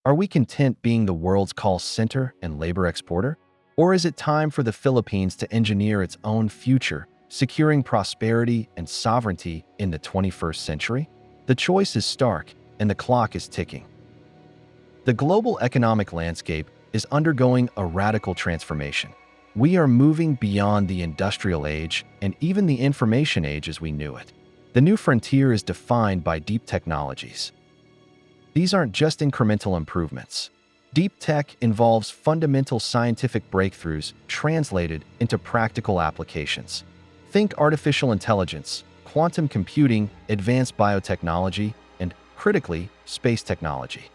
Are we content being the world's call center and labor exporter? Or is it time for the Philippines to engineer its own future, securing prosperity and sovereignty in the 21st century? The choice is stark, and the clock is ticking. The global economic landscape is undergoing a radical transformation. We are moving beyond the industrial age and even the information age as we knew it. The new frontier is defined by deep technologies. These aren't just incremental improvements. Deep tech involves fundamental scientific breakthroughs translated into practical applications. Think artificial intelligence, quantum computing, advanced biotechnology, and, critically, space technology.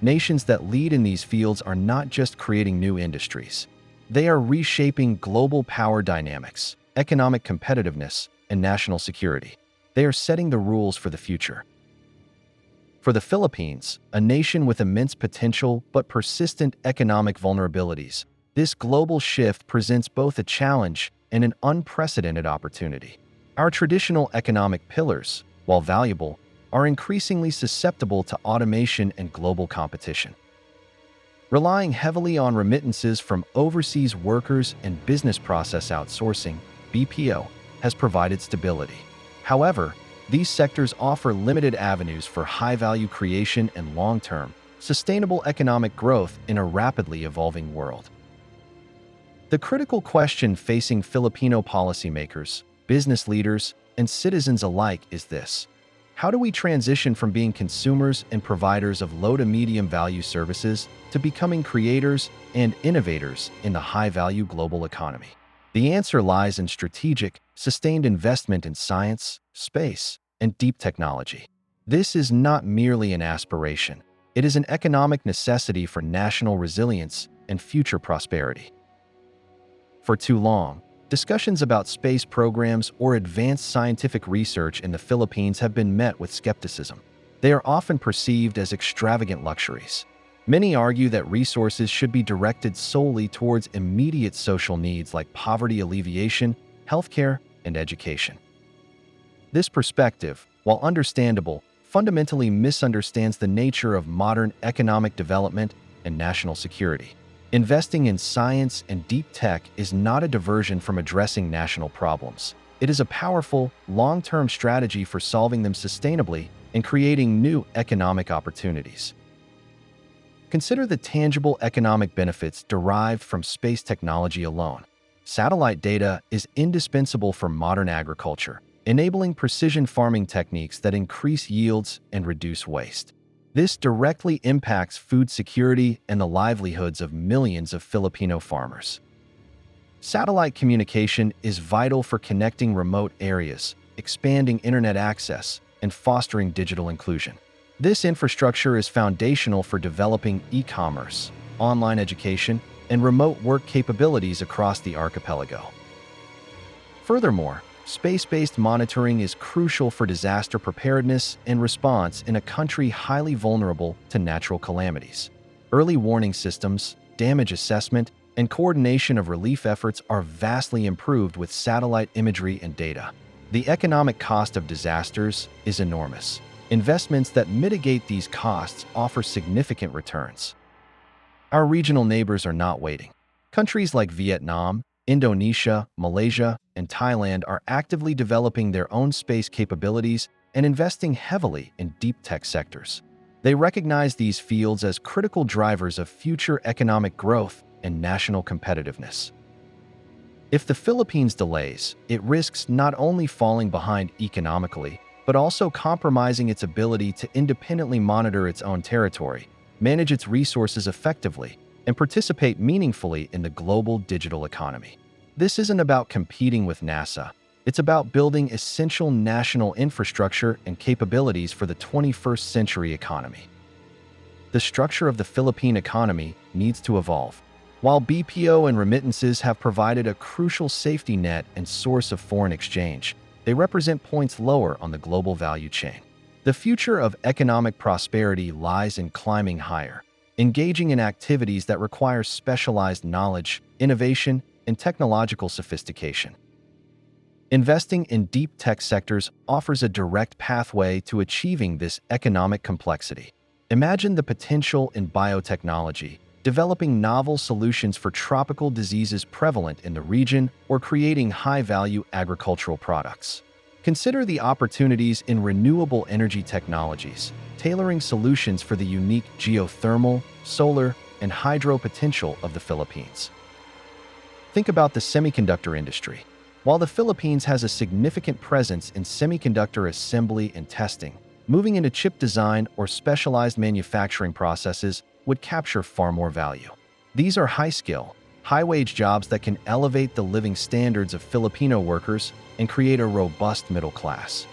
Nations that lead in these fields are not just creating new industries. They are reshaping global power dynamics, economic competitiveness, and national security. They are setting the rules for the future. For the Philippines, a nation with immense potential but persistent economic vulnerabilities, this global shift presents both a challenge and an unprecedented opportunity. Our traditional economic pillars, while valuable, are increasingly susceptible to automation and global competition. Relying heavily on remittances from overseas workers and business process outsourcing, BPO, has provided stability. However, these sectors offer limited avenues for high-value creation and long-term, sustainable economic growth in a rapidly evolving world. The critical question facing Filipino policymakers, business leaders, and citizens alike is this: how do we transition from being consumers and providers of low to medium value services to becoming creators and innovators in the high-value global economy? The answer lies in strategic, sustained investment in science, space, and deep technology. This is not merely an aspiration. It is an economic necessity for national resilience and future prosperity. For too long, discussions about space programs or advanced scientific research in the Philippines have been met with skepticism. They are often perceived as extravagant luxuries. Many argue that resources should be directed solely towards immediate social needs like poverty alleviation, healthcare, and education. This perspective, while understandable, fundamentally misunderstands the nature of modern economic development and national security. Investing in science and deep tech is not a diversion from addressing national problems. It is a powerful, long-term strategy for solving them sustainably and creating new economic opportunities. Consider the tangible economic benefits derived from space technology alone. Satellite data is indispensable for modern agriculture, enabling precision farming techniques that increase yields and reduce waste. This directly impacts food security and the livelihoods of millions of Filipino farmers. Satellite communication is vital for connecting remote areas, expanding internet access, and fostering digital inclusion. This infrastructure is foundational for developing e-commerce, online education, and remote work capabilities across the archipelago. Furthermore, space-based monitoring is crucial for disaster preparedness and response in a country highly vulnerable to natural calamities. Early warning systems, damage assessment, and coordination of relief efforts are vastly improved with satellite imagery and data. The economic cost of disasters is enormous. Investments that mitigate these costs offer significant returns. Our regional neighbors are not waiting. Countries like Vietnam, Indonesia, Malaysia, and Thailand are actively developing their own space capabilities and investing heavily in deep tech sectors. They recognize these fields as critical drivers of future economic growth and national competitiveness. If the Philippines delays, it risks not only falling behind economically, but also compromising its ability to independently monitor its own territory, manage its resources effectively, and participate meaningfully in the global digital economy. This isn't about competing with NASA. It's about building essential national infrastructure and capabilities for the 21st century economy. The structure of the Philippine economy needs to evolve. While BPO and remittances have provided a crucial safety net and source of foreign exchange, they represent points lower on the global value chain. The future of economic prosperity lies in climbing higher, engaging in activities that require specialized knowledge, innovation, and technological sophistication. Investing in deep tech sectors offers a direct pathway to achieving this economic complexity. Imagine the potential in biotechnology, developing novel solutions for tropical diseases prevalent in the region or creating high-value agricultural products. Consider the opportunities in renewable energy technologies, tailoring solutions for the unique geothermal, solar, and hydro potential of the Philippines. Think about the semiconductor industry. While the Philippines has a significant presence in semiconductor assembly and testing, moving into chip design or specialized manufacturing processes would capture far more value. These are high-skill, high-wage jobs that can elevate the living standards of Filipino workers and create a robust middle class.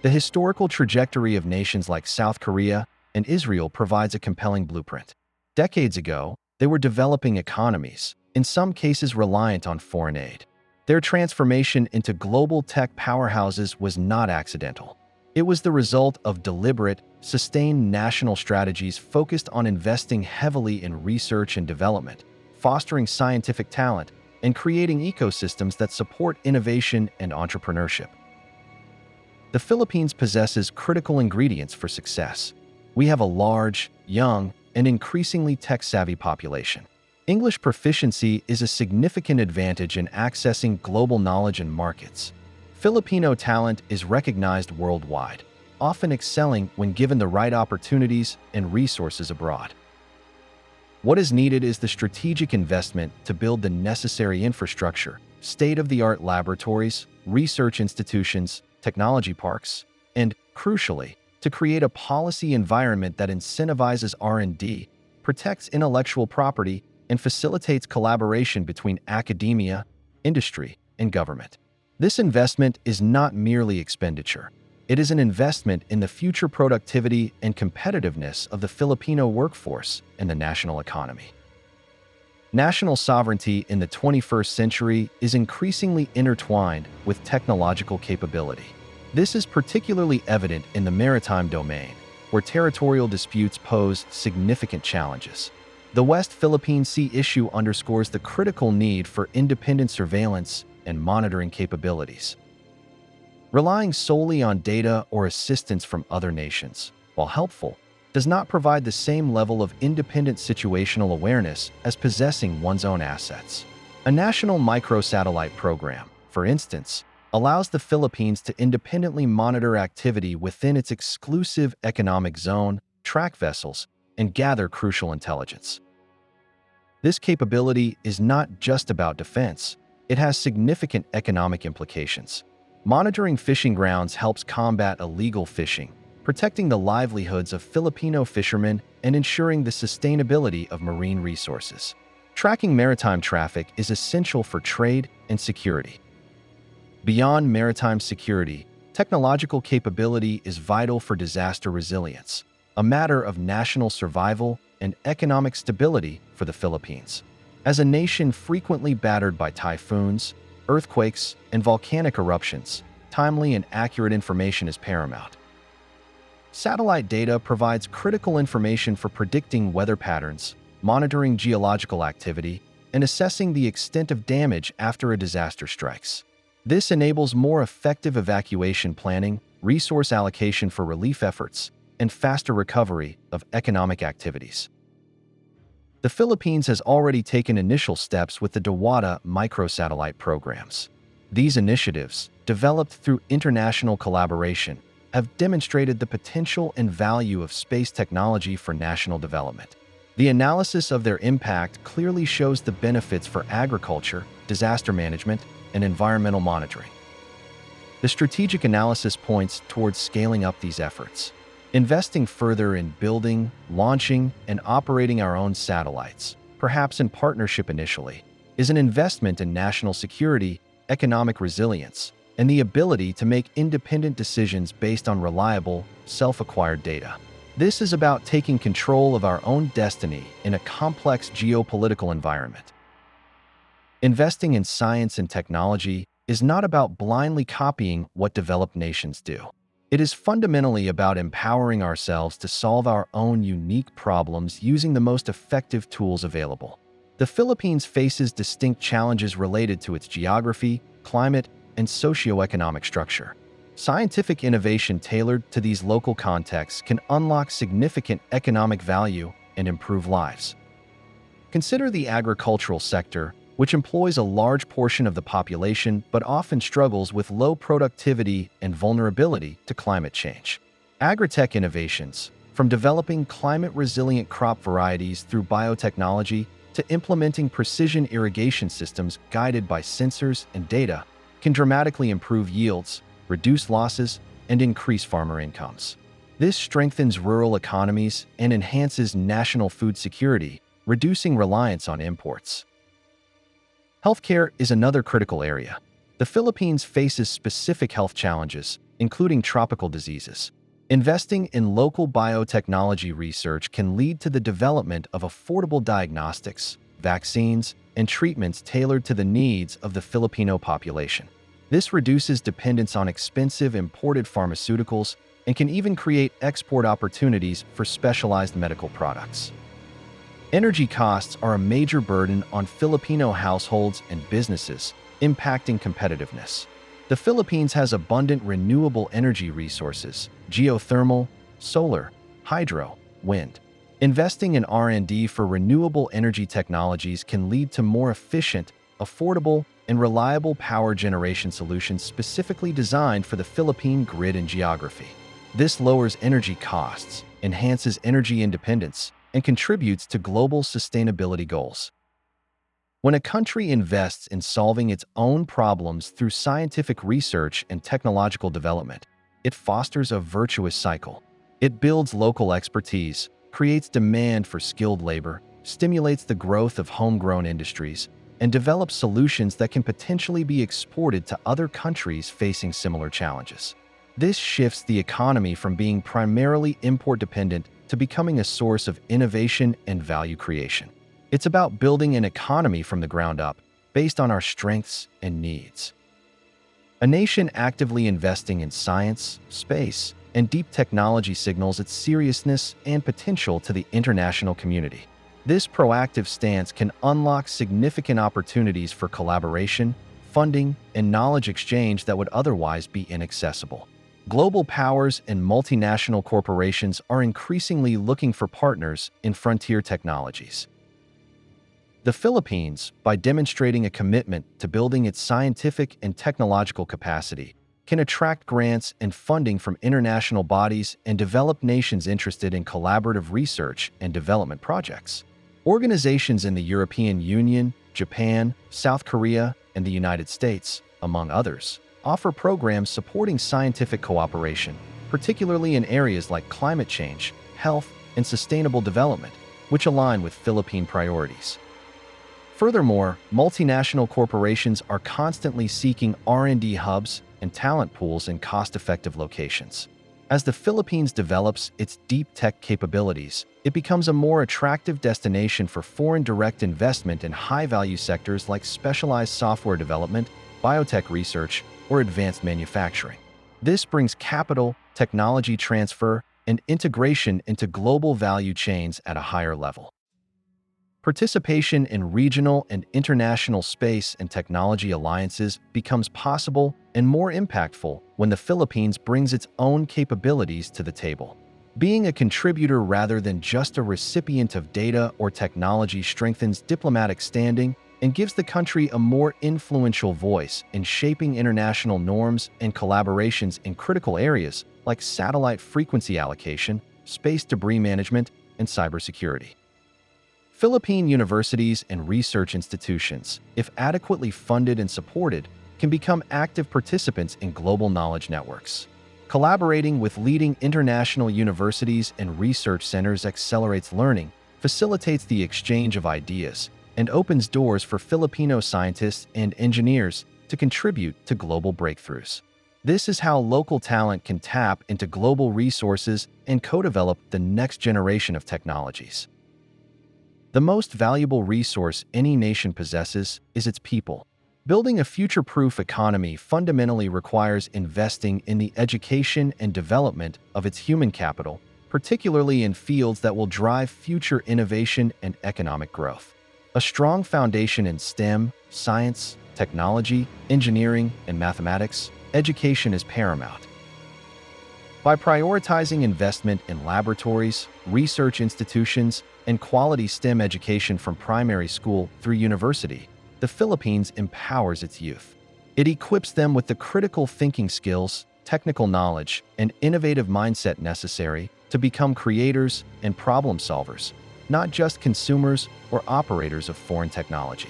The historical trajectory of nations like South Korea and Israel provides a compelling blueprint. Decades ago, they were developing economies, in some cases reliant on foreign aid. Their transformation into global tech powerhouses was not accidental. It was the result of deliberate, sustained national strategies focused on investing heavily in research and development, fostering scientific talent, and creating ecosystems that support innovation and entrepreneurship. The Philippines possesses critical ingredients for success. We have a large, young, and increasingly tech-savvy population. English proficiency is a significant advantage in accessing global knowledge and markets. Filipino talent is recognized worldwide, often excelling when given the right opportunities and resources abroad. What is needed is the strategic investment to build the necessary infrastructure, state-of-the-art laboratories, research institutions, technology parks, and, crucially, to create a policy environment that incentivizes R&D, protects intellectual property, and facilitates collaboration between academia, industry, and government. This investment is not merely expenditure. It is an investment in the future productivity and competitiveness of the Filipino workforce and the national economy. National sovereignty in the 21st century is increasingly intertwined with technological capability. This is particularly evident in the maritime domain, where territorial disputes pose significant challenges. The West Philippine Sea issue underscores the critical need for independent surveillance and monitoring capabilities. Relying solely on data or assistance from other nations, while helpful, does not provide the same level of independent situational awareness as possessing one's own assets. A national microsatellite program, for instance, allows the Philippines to independently monitor activity within its exclusive economic zone, track vessels, and gather crucial intelligence. This capability is not just about defense, it has significant economic implications. Monitoring fishing grounds helps combat illegal fishing, protecting the livelihoods of Filipino fishermen and ensuring the sustainability of marine resources. Tracking maritime traffic is essential for trade and security. Beyond maritime security, technological capability is vital for disaster resilience, a matter of national survival and economic stability for the Philippines. As a nation frequently battered by typhoons, earthquakes, and volcanic eruptions, timely and accurate information is paramount. Satellite data provides critical information for predicting weather patterns, monitoring geological activity, and assessing the extent of damage after a disaster strikes. This enables more effective evacuation planning, resource allocation for relief efforts, and faster recovery of economic activities. The Philippines has already taken initial steps with the DAWATA microsatellite programs. These initiatives, developed through international collaboration, have demonstrated the potential and value of space technology for national development. The analysis of their impact clearly shows the benefits for agriculture, disaster management, and environmental monitoring. The strategic analysis points towards scaling up these efforts. Investing further in building, launching, and operating our own satellites, perhaps in partnership initially, is an investment in national security, economic resilience, and the ability to make independent decisions based on reliable, self-acquired data. This is about taking control of our own destiny in a complex geopolitical environment. Investing in science and technology is not about blindly copying what developed nations do. It is fundamentally about empowering ourselves to solve our own unique problems using the most effective tools available. The Philippines faces distinct challenges related to its geography, climate, and socioeconomic structure. Scientific innovation tailored to these local contexts can unlock significant economic value and improve lives. Consider the agricultural sector, which employs a large portion of the population but often struggles with low productivity and vulnerability to climate change. Agritech innovations, from developing climate-resilient crop varieties through biotechnology to implementing precision irrigation systems guided by sensors and data, can dramatically improve yields, reduce losses, and increase farmer incomes. This strengthens rural economies and enhances national food security, reducing reliance on imports. Healthcare is another critical area. The Philippines faces specific health challenges, including tropical diseases. Investing in local biotechnology research can lead to the development of affordable diagnostics, vaccines, and treatments tailored to the needs of the Filipino population. This reduces dependence on expensive imported pharmaceuticals and can even create export opportunities for specialized medical products. Energy costs are a major burden on Filipino households and businesses, impacting competitiveness. The Philippines has abundant renewable energy resources: geothermal, solar, hydro, wind. Investing in R&D for renewable energy technologies can lead to more efficient, affordable, and reliable power generation solutions specifically designed for the Philippine grid and geography. This lowers energy costs, enhances energy independence, and contributes to global sustainability goals. When a country invests in solving its own problems through scientific research and technological development, it fosters a virtuous cycle. It builds local expertise, creates demand for skilled labor, stimulates the growth of homegrown industries, and develops solutions that can potentially be exported to other countries facing similar challenges. This shifts the economy from being primarily import-dependent to becoming a source of innovation and value creation. It's about building an economy from the ground up, based on our strengths and needs. A nation actively investing in science, space, and deep technology signals its seriousness and potential to the international community. This proactive stance can unlock significant opportunities for collaboration, funding, and knowledge exchange that would otherwise be inaccessible. Global powers and multinational corporations are increasingly looking for partners in frontier technologies. The Philippines, by demonstrating a commitment to building its scientific and technological capacity, can attract grants and funding from international bodies and developed nations interested in collaborative research and development projects. Organizations in the European Union, Japan, South Korea, and the United States, among others, offer programs supporting scientific cooperation, particularly in areas like climate change, health, and sustainable development, which align with Philippine priorities. Furthermore, multinational corporations are constantly seeking R&D hubs and talent pools in cost-effective locations. As the Philippines develops its deep tech capabilities, it becomes a more attractive destination for foreign direct investment in high-value sectors like specialized software development, biotech research, or advanced manufacturing. This brings capital, technology transfer, and integration into global value chains at a higher level. Participation in regional and international space and technology alliances becomes possible and more impactful when the Philippines brings its own capabilities to the table. Being a contributor rather than just a recipient of data or technology strengthens diplomatic standing and gives the country a more influential voice in shaping international norms and collaborations in critical areas like satellite frequency allocation, space debris management, and cybersecurity. Philippine universities and research institutions, if adequately funded and supported, can become active participants in global knowledge networks. Collaborating with leading international universities and research centers accelerates learning, facilitates the exchange of ideas, and opens doors for Filipino scientists and engineers to contribute to global breakthroughs. This is how local talent can tap into global resources and co-develop the next generation of technologies. The most valuable resource any nation possesses is its people. Building a future-proof economy fundamentally requires investing in the education and development of its human capital, particularly in fields that will drive future innovation and economic growth. A strong foundation in STEM, science, technology, engineering, and mathematics, education is paramount. By prioritizing investment in laboratories, research institutions, and quality STEM education from primary school through university, the Philippines empowers its youth. It equips them with the critical thinking skills, technical knowledge, and innovative mindset necessary to become creators and problem solvers, not just consumers or operators of foreign technology.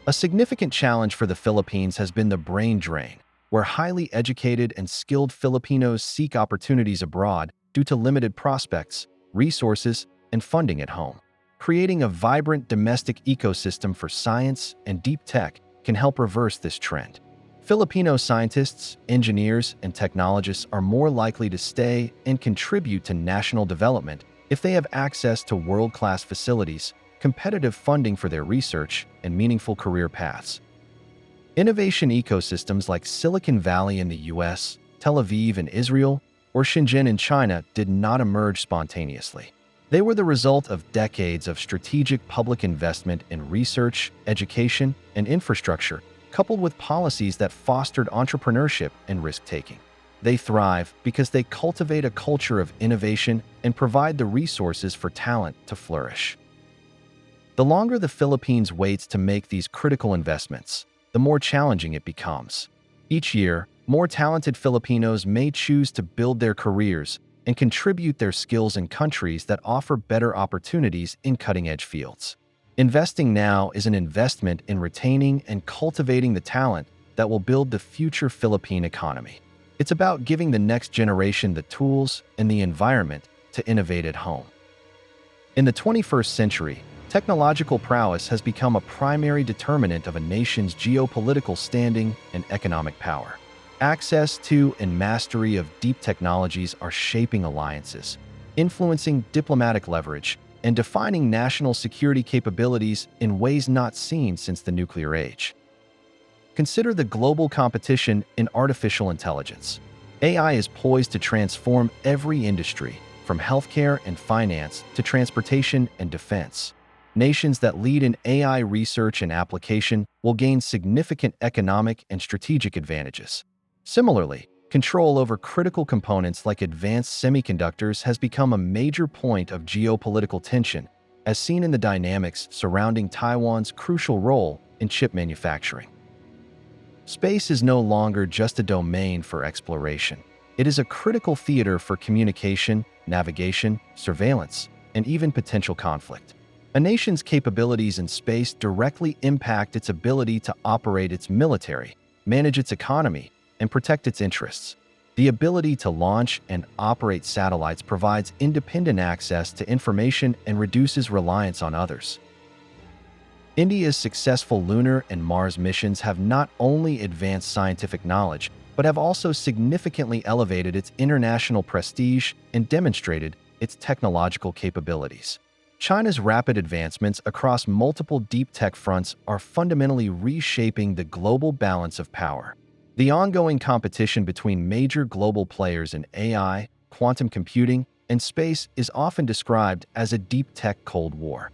A significant challenge for the Philippines has been the brain drain, where highly educated and skilled Filipinos seek opportunities abroad due to limited prospects, resources, and funding at home. Creating a vibrant domestic ecosystem for science and deep tech can help reverse this trend. Filipino scientists, engineers, and technologists are more likely to stay and contribute to national development if they have access to world-class facilities, competitive funding for their research, and meaningful career paths. Innovation ecosystems like Silicon Valley in the US, Tel Aviv in Israel, or Shenzhen in China did not emerge spontaneously. They were the result of decades of strategic public investment in research, education, and infrastructure, coupled with policies that fostered entrepreneurship and risk-taking. They thrive because they cultivate a culture of innovation and provide the resources for talent to flourish. The longer the Philippines waits to make these critical investments, the more challenging it becomes. Each year, more talented Filipinos may choose to build their careers and contribute their skills in countries that offer better opportunities in cutting-edge fields. Investing now is an investment in retaining and cultivating the talent that will build the future Philippine economy. It's about giving the next generation the tools and the environment to innovate at home. In the 21st century, technological prowess has become a primary determinant of a nation's geopolitical standing and economic power. Access to and mastery of deep technologies are shaping alliances, influencing diplomatic leverage, and defining national security capabilities in ways not seen since the nuclear age. Consider the global competition in artificial intelligence. AI is poised to transform every industry, from healthcare and finance to transportation and defense. Nations that lead in AI research and application will gain significant economic and strategic advantages. Similarly, control over critical components like advanced semiconductors has become a major point of geopolitical tension, as seen in the dynamics surrounding Taiwan's crucial role in chip manufacturing. Space is no longer just a domain for exploration. It is a critical theater for communication, navigation, surveillance, and even potential conflict. A nation's capabilities in space directly impact its ability to operate its military, manage its economy, and protect its interests. The ability to launch and operate satellites provides independent access to information and reduces reliance on others. India's successful lunar and Mars missions have not only advanced scientific knowledge, but have also significantly elevated its international prestige and demonstrated its technological capabilities. China's rapid advancements across multiple deep tech fronts are fundamentally reshaping the global balance of power. The ongoing competition between major global players in AI, quantum computing, and space is often described as a deep tech Cold War.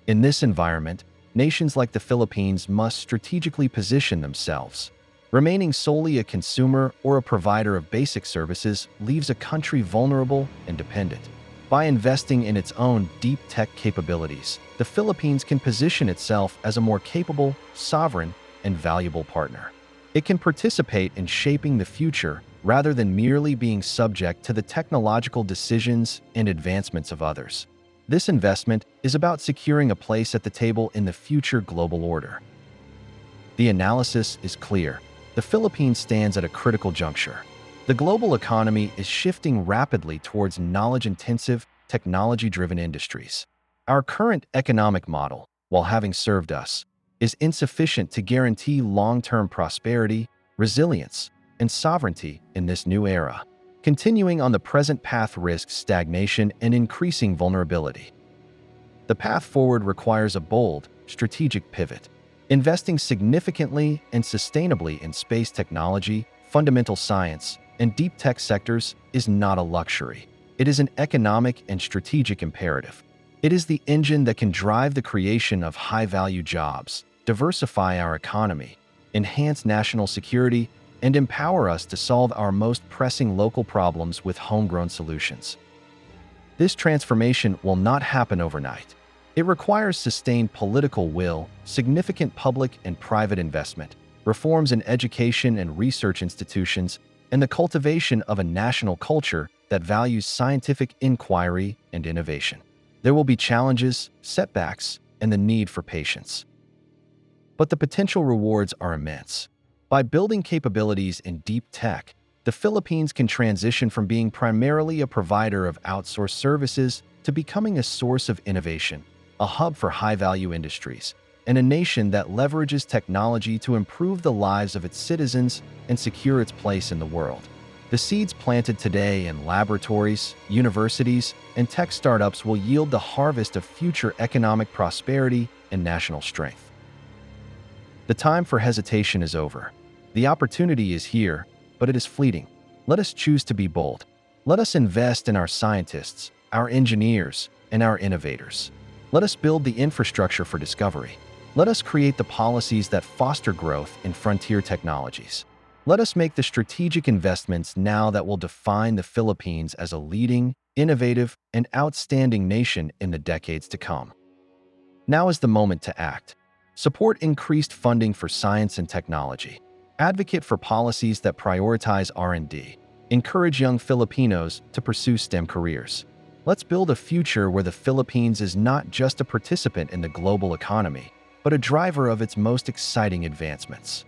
In this environment, nations like the Philippines must strategically position themselves. Remaining solely a consumer or a provider of basic services leaves a country vulnerable and dependent. By investing in its own deep tech capabilities, the Philippines can position itself as a more capable, sovereign, and valuable partner. It can participate in shaping the future rather than merely being subject to the technological decisions and advancements of others. This investment is about securing a place at the table in the future global order. The analysis is clear. The Philippines stands at a critical juncture. The global economy is shifting rapidly towards knowledge-intensive, technology-driven industries. Our current economic model, while having served us, is insufficient to guarantee long-term prosperity, resilience, and sovereignty in this new era. Continuing on the present path risks stagnation and increasing vulnerability. The path forward requires a bold, strategic pivot. Investing significantly and sustainably in space technology, fundamental science, and deep tech sectors is not a luxury. It is an economic and strategic imperative. It is the engine that can drive the creation of high-value jobs, diversify our economy, enhance national security, and empower us to solve our most pressing local problems with homegrown solutions. This transformation will not happen overnight. It requires sustained political will, significant public and private investment, reforms in education and research institutions, and the cultivation of a national culture that values scientific inquiry and innovation. There will be challenges, setbacks, and the need for patience. But the potential rewards are immense. By building capabilities in deep tech, the Philippines can transition from being primarily a provider of outsourced services to becoming a source of innovation, a hub for high-value industries, and a nation that leverages technology to improve the lives of its citizens and secure its place in the world. The seeds planted today in laboratories, universities, and tech startups will yield the harvest of future economic prosperity and national strength. The time for hesitation is over. The opportunity is here, but it is fleeting. Let us choose to be bold. Let us invest in our scientists, our engineers, and our innovators. Let us build the infrastructure for discovery. Let us create the policies that foster growth in frontier technologies. Let us make the strategic investments now that will define the Philippines as a leading, innovative, and outstanding nation in the decades to come. Now is the moment to act. Support increased funding for science and technology. Advocate for policies that prioritize R&D. Encourage young Filipinos to pursue STEM careers. Let's build a future where the Philippines is not just a participant in the global economy, but a driver of its most exciting advancements.